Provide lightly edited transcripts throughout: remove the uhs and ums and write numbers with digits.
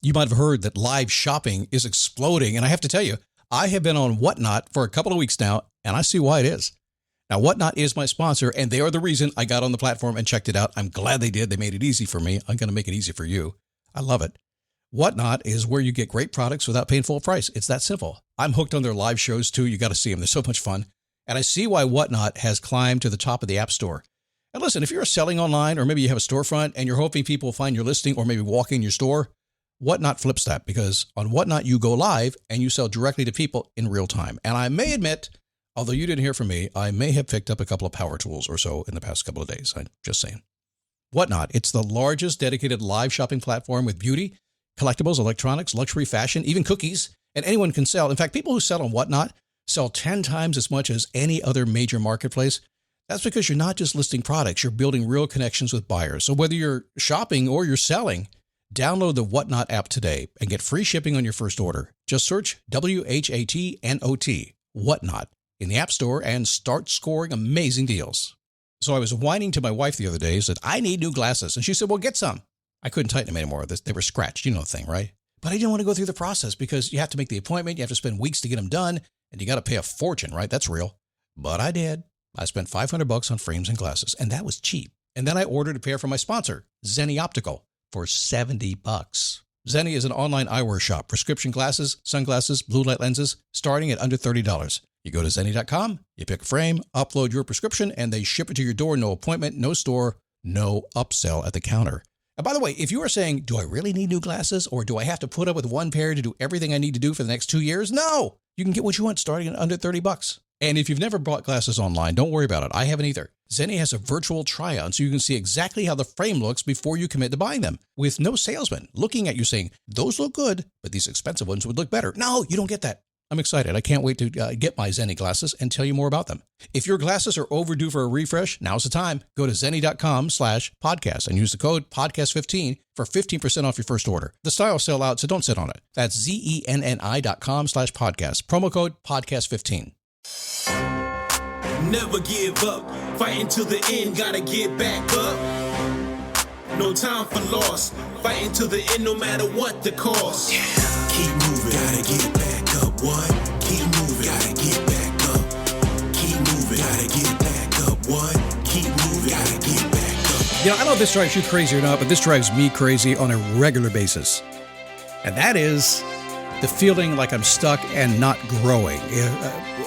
You might have heard that live shopping is exploding. And I have to tell you, I have been on Whatnot for a couple of weeks now, and I see why it is. Now, Whatnot is my sponsor, and they are the reason I got on the platform and checked it out. I'm glad they did. They made it easy for me. I'm going to make it easy for you. I love it. Whatnot is where you get great products without paying full price. It's that simple. I'm hooked on their live shows, too. You got to see them. They're so much fun. And I see why Whatnot has climbed to the top of the App Store. And listen, if you're selling online, or maybe you have a storefront and you're hoping people will find your listing or maybe walk in your store, Whatnot flips that, because on Whatnot, you go live and you sell directly to people in real time. And I may admit, although you didn't hear from me, I may have picked up a couple of power tools or so in the past couple of days. I'm just saying. Whatnot, it's the largest dedicated live shopping platform with beauty, collectibles, electronics, luxury, fashion, even cookies, and anyone can sell. In fact, people who sell on Whatnot sell 10 times as much as any other major marketplace. That's because you're not just listing products, you're building real connections with buyers. So whether you're shopping or you're selling, download the Whatnot app today and get free shipping on your first order. Just search WHATNOT, Whatnot, in the App Store and start scoring amazing deals. So I was whining to my wife the other day, said, I need new glasses. And she said, well, get some. I couldn't tighten them anymore. They were scratched. You know the thing, right? But I didn't want to go through the process because you have to make the appointment. You have to spend weeks to get them done. And you got to pay a fortune, right? That's real. But I did. I spent $500 on frames and glasses, and that was cheap. And then I ordered a pair from my sponsor, Zenni Optical, for $70. Zenni is an online eyewear shop, prescription glasses, sunglasses, blue light lenses, starting at under $30. You go to Zenni.com, you pick a frame, upload your prescription, and they ship it to your door. No appointment, no store, no upsell at the counter. And by the way, if you are saying, do I really need new glasses, or do I have to put up with one pair to do everything I need to do for the next 2 years? No! You can get what you want starting at under $30. And if you've never bought glasses online, don't worry about it. I haven't either. Zenni has a virtual try-on so you can see exactly how the frame looks before you commit to buying them, with no salesman looking at you saying, those look good, but these expensive ones would look better. No, you don't get that. I'm excited. I can't wait to get my Zenni glasses and tell you more about them. If your glasses are overdue for a refresh, now's the time. Go to Zenni.com/podcast and use the code podcast15 for 15% off your first order. The styles sell out, so don't sit on it. That's ZENNI.com/podcast. Promo code podcast15. Never give up, fighting till the end, gotta get back up. No time for loss, fighting till the end no matter what the cost. Yeah. Keep moving, gotta get back up, what? Keep moving, gotta get back up. Keep moving, gotta get back up, what? Keep moving, gotta get back up. You know, I don't know if this drives you crazy or not, but this drives me crazy on a regular basis. And that is the feeling like I'm stuck and not growing.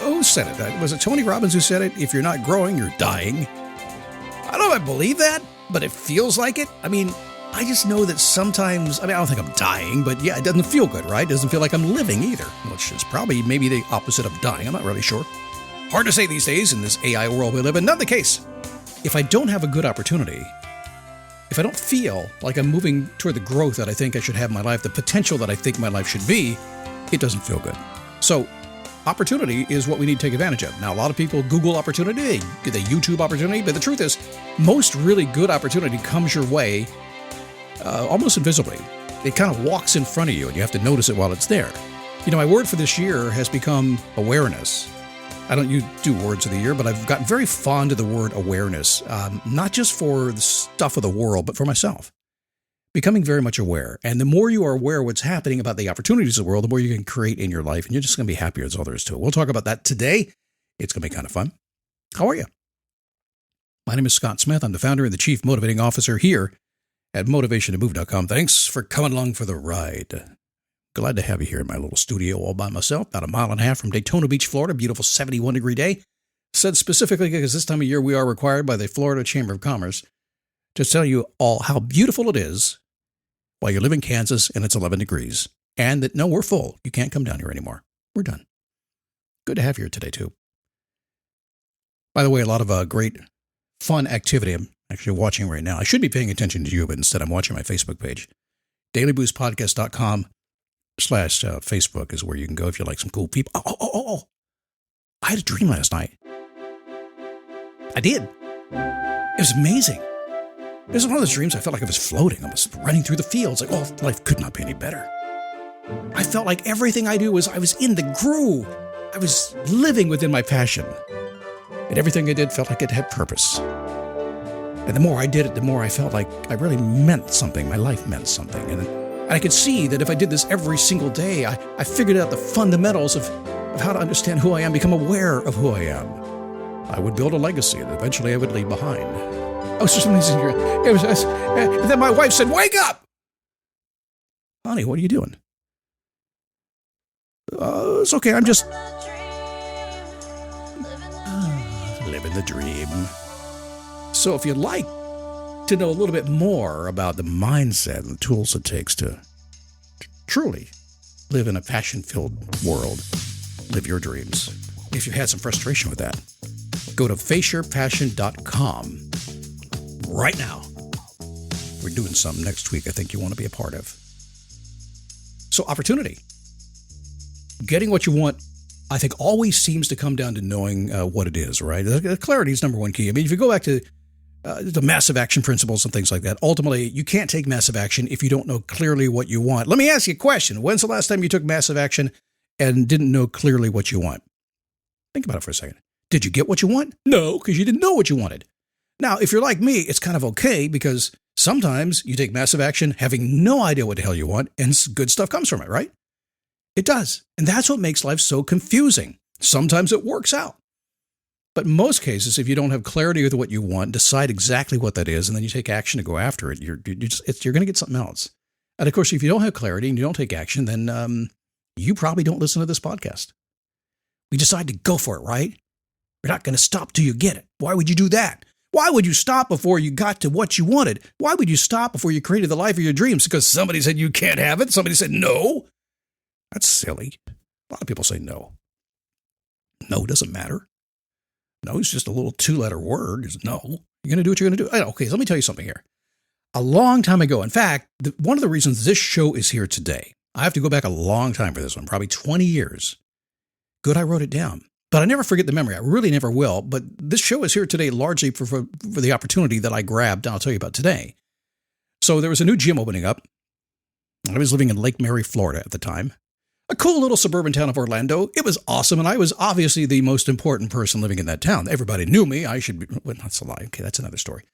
Who said it? Was it Tony Robbins who said it? If you're not growing, you're dying. I don't know if I believe that, but it feels like it. I mean, I just know that sometimes, I don't think I'm dying, but yeah, it doesn't feel good, right? It doesn't feel like I'm living either, which is probably maybe the opposite of dying. I'm not really sure. Hard to say these days in this AI world we live in. Not the case. If I don't have a good opportunity, if I don't feel like I'm moving toward the growth that I think I should have in my life, the potential that I think my life should be, it doesn't feel good. So opportunity is what we need to take advantage of. Now, a lot of people Google opportunity, they YouTube opportunity, but the truth is, most really good opportunity comes your way almost invisibly. It kind of walks in front of you, and you have to notice it while it's there. You know, my word for this year has become awareness. I don't do words of the year, but I've gotten very fond of the word awareness, not just for the stuff of the world, but for myself. Becoming very much aware. And the more you are aware of what's happening about the opportunities of the world, the more you can create in your life, and you're just going to be happier. That's all there is to it. We'll talk about that today. It's going to be kind of fun. How are you? My name is Scott Smith. I'm the founder and the chief motivating officer here at motivationtomove.com. Thanks for coming along for the ride. Glad to have you here in my little studio all by myself, about a mile and a half from Daytona Beach, Florida. Beautiful 71-degree day. Said specifically because this time of year we are required by the Florida Chamber of Commerce to tell you all how beautiful it is while you live in Kansas and it's 11 degrees. And that, no, we're full. You can't come down here anymore. We're done. Good to have you here today, too. By the way, a lot of great fun activity I'm actually watching right now. I should be paying attention to you, but instead I'm watching my Facebook page. dailyboostpodcast.com/Facebook is where you can go if you like some cool people. Oh. I had a dream last night. I did. It was amazing. It was one of those dreams I felt like I was floating. I was running through the fields. Like, oh, life could not be any better. I felt like everything I do was I was in the groove. I was living within my passion. And everything I did felt like it had purpose. And the more I did it, the more I felt like I really meant something. My life meant something. And And I could see that if I did this every single day, I figured out the fundamentals of how to understand who I am, become aware of who I am. I would build a legacy that eventually I would leave behind. Oh, so somebody's in here. And then my wife said, "Wake up!" Honey, what are you doing? It's okay, I'm just living the dream. So if you'd like to know a little bit more about the mindset and the tools it takes to truly live in a passion-filled world, live your dreams. If you've had some frustration with that, go to faceyourpassion.com right now. We're doing something next week I think you want to be a part of. So opportunity. Getting what you want, I think, always seems to come down to knowing what it is, right? Clarity is number one key. I mean, if you go back to the massive action principles and things like that, ultimately, you can't take massive action if you don't know clearly what you want. Let me ask you a question. When's the last time you took massive action and didn't know clearly what you want? Think about it for a second. Did you get what you want? No, because you didn't know what you wanted. Now, if you're like me, it's kind of okay because sometimes you take massive action having no idea what the hell you want and good stuff comes from it, right? It does. And that's what makes life so confusing. Sometimes it works out. But in most cases, if you don't have clarity with what you want, decide exactly what that is, and then you take action to go after it, you're going to get something else. And of course, if you don't have clarity and you don't take action, then you probably don't listen to this podcast. We decide to go for it, right? You're not going to stop till you get it. Why would you do that? Why would you stop before you got to what you wanted? Why would you stop before you created the life of your dreams? Because somebody said you can't have it. Somebody said no. That's silly. A lot of people say no. No doesn't matter. No is just a little two-letter word. Is no. You're going to do what you're going to do. Okay, so let me tell you something here. A long time ago, in fact, one of the reasons this show is here today, I have to go back a long time for this one, probably 20 years. Good, I wrote it down. But I never forget the memory. I really never will. But this show is here today largely for the opportunity that I grabbed, and I'll tell you about today. So there was a new gym opening up. I was living in Lake Mary, Florida at the time. A cool little suburban town of Orlando. It was awesome, and I was obviously the most important person living in that town. Everybody knew me. I should be, well, that's a lie. Okay, that's another story.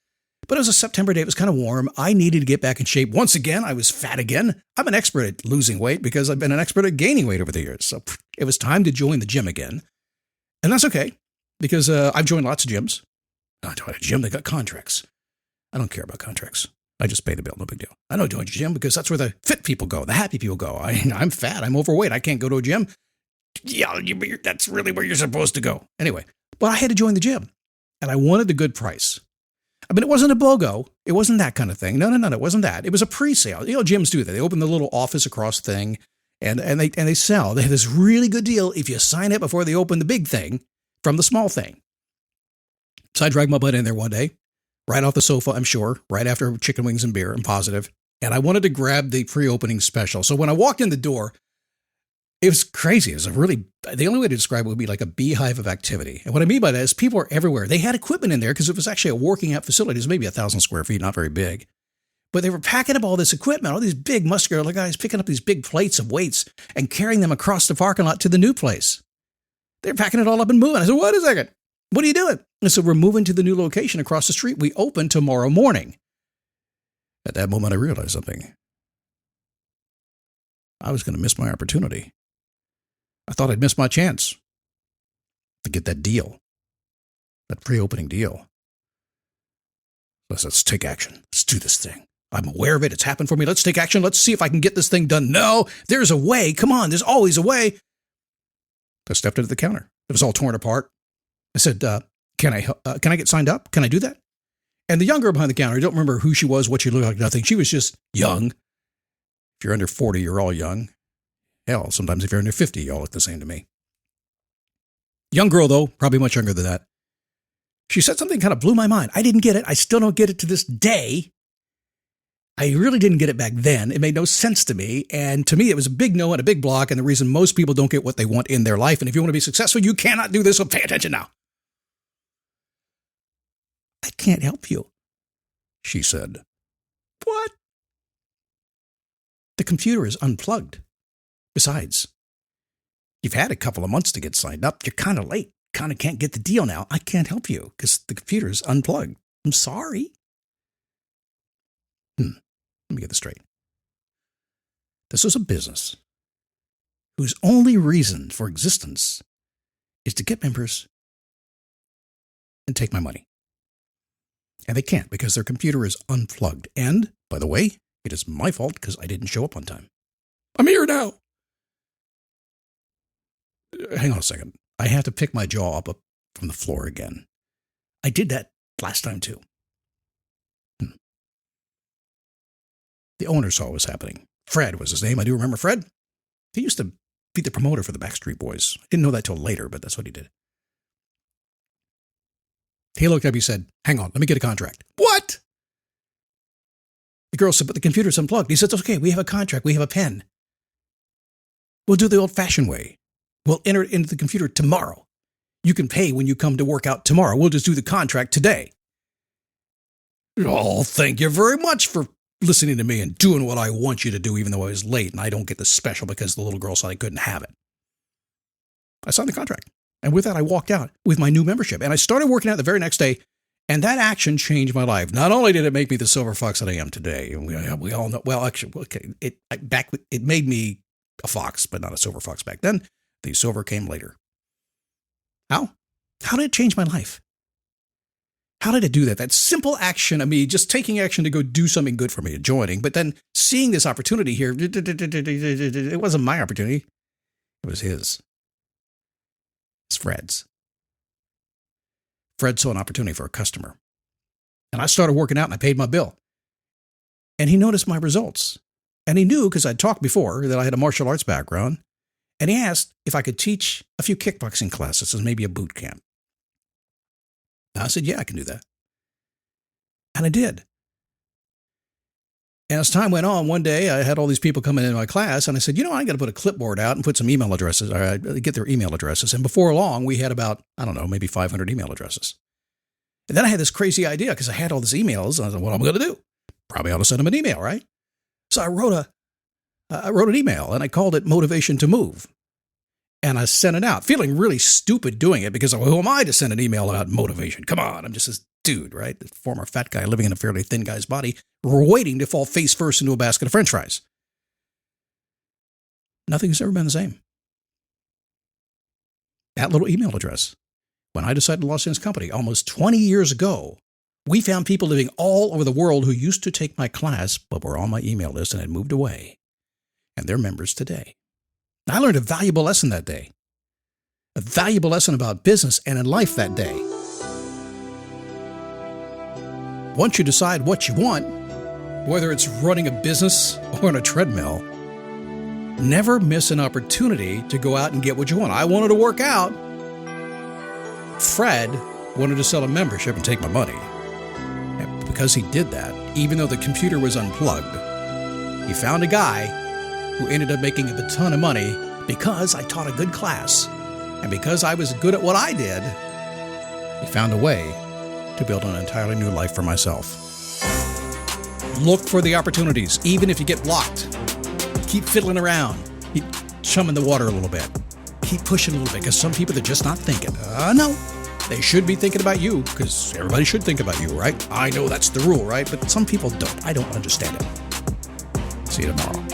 But it was a September day. It was kind of warm. I needed to get back in shape. Once again, I was fat again. I'm an expert at losing weight because I've been an expert at gaining weight over the years. So it was time to join the gym again. And that's okay, because I've joined lots of gyms. I joined a gym that got contracts. I don't care about contracts. I just pay the bill, no big deal. I don't join a gym because that's where the fit people go, the happy people go. I'm fat, I'm overweight, I can't go to a gym. Yeah, that's really where you're supposed to go. Anyway, but I had to join the gym, and I wanted the good price. I mean, it wasn't a BOGO. It wasn't that kind of thing. No, it wasn't that. It was a pre-sale. You know, gyms do that. They open the little office across thing, and they sell. They have this really good deal if you sign up before they open the big thing from the small thing. So I dragged my butt in there one day, right off the sofa, I'm sure, right after chicken wings and beer, I'm positive. And I wanted to grab the pre-opening special. So when I walked in the door, it was crazy. It was the only way to describe it would be like a beehive of activity. And what I mean by that is people are everywhere. They had equipment in there because it was actually a working out facility. It was maybe 1,000 square feet, not very big. But they were packing up all this equipment, all these big muscular guys picking up these big plates of weights and carrying them across the parking lot to the new place. They're packing it all up and moving. I said, wait a second. What are you doing? And so we're moving to the new location across the street. We open tomorrow morning. At that moment, I realized something. I was going to miss my opportunity. I thought I'd miss my chance to get that deal, that pre-opening deal. Let's take action. Let's do this thing. I'm aware of it. It's happened for me. Let's take action. Let's see if I can get this thing done. No, there's a way. Come on, there's always a way. I stepped into the counter. It was all torn apart. I said, can I get signed up? Can I do that? And the young girl behind the counter, I don't remember who she was, what she looked like, nothing. She was just young. If you're under 40, you're all young. Hell, sometimes if you're under 50, you all look the same to me. Young girl, though, probably much younger than that. She said something kind of blew my mind. I didn't get it. I still don't get it to this day. I really didn't get it back then. It made no sense to me. And to me, it was a big no and a big block. And the reason most people don't get what they want in their life. And if you want to be successful, you cannot do this. So pay attention now. I can't help you, she said. What? The computer is unplugged. Besides, you've had a couple of months to get signed up. You're kind of late. Kind of can't get the deal now. I can't help you because the computer is unplugged. I'm sorry. Let me get this straight. This is a business whose only reason for existence is to get members and take my money. And they can't because their computer is unplugged. And, by the way, it is my fault because I didn't show up on time. I'm here now. Hang on a second. I have to pick my jaw up from the floor again. I did that last time too. The owner saw what was happening. Fred was his name. I do remember Fred. He used to be the promoter for the Backstreet Boys. I didn't know that till later, but that's what he did. He looked up, he said, hang on, let me get a contract. What? The girl said, but the computer's unplugged. He said, okay, we have a contract, we have a pen. We'll do the old-fashioned way. We'll enter it into the computer tomorrow. You can pay when you come to work out tomorrow. We'll just do the contract today. Oh, thank you very much for listening to me and doing what I want you to do, even though I was late and I don't get the special because the little girl said I couldn't have it. I signed the contract. And with that, I walked out with my new membership. And I started working out the very next day. And that action changed my life. Not only did it make me the silver fox that I am today, and we all know, well, actually, okay, it made me a fox, but not a silver fox back then. The silver came later. How? How did it change my life? How did it do that? That simple action of me just taking action to go do something good for me, joining, but then seeing this opportunity here, it wasn't my opportunity. It was his. It's Fred's. Fred saw an opportunity for a customer. And I started working out and I paid my bill. And he noticed my results. And he knew, because I'd talked before, that I had a martial arts background. And he asked if I could teach a few kickboxing classes as maybe a boot camp. And I said, yeah, I can do that. And I did. And as time went on, one day I had all these people coming into my class, and I said, I got to put a clipboard out and put some email addresses, or get their email addresses. And before long, we had about, maybe 500 email addresses. And then I had this crazy idea because I had all these emails, and I said, what am I going to do? Probably ought to send them an email, right? So I wrote an email, and I called it Motivation to Move. And I sent it out, feeling really stupid doing it because who am I to send an email about motivation? Come on, I'm just this dude, right? The former fat guy living in a fairly thin guy's body, waiting to fall face first into a basket of French fries. Nothing's ever been the same. That little email address. When I decided to launch this company almost 20 years ago, we found people living all over the world who used to take my class, but were on my email list and had moved away. And they're members today. I learned a valuable lesson that day. A valuable lesson about business and in life that day. Once you decide what you want, whether it's running a business or on a treadmill, never miss an opportunity to go out and get what you want. I wanted to work out. Fred wanted to sell a membership and take my money. And because he did that, even though the computer was unplugged, he found a guy who ended up making a ton of money because I taught a good class. And because I was good at what I did, he found a way to build an entirely new life for myself. Look for the opportunities, even if you get blocked. Keep fiddling around. Keep chumming the water a little bit. Keep pushing a little bit, because some people are just not thinking. No, they should be thinking about you, because everybody should think about you, right? I know that's the rule, right? But some people don't. I don't understand it. See you tomorrow.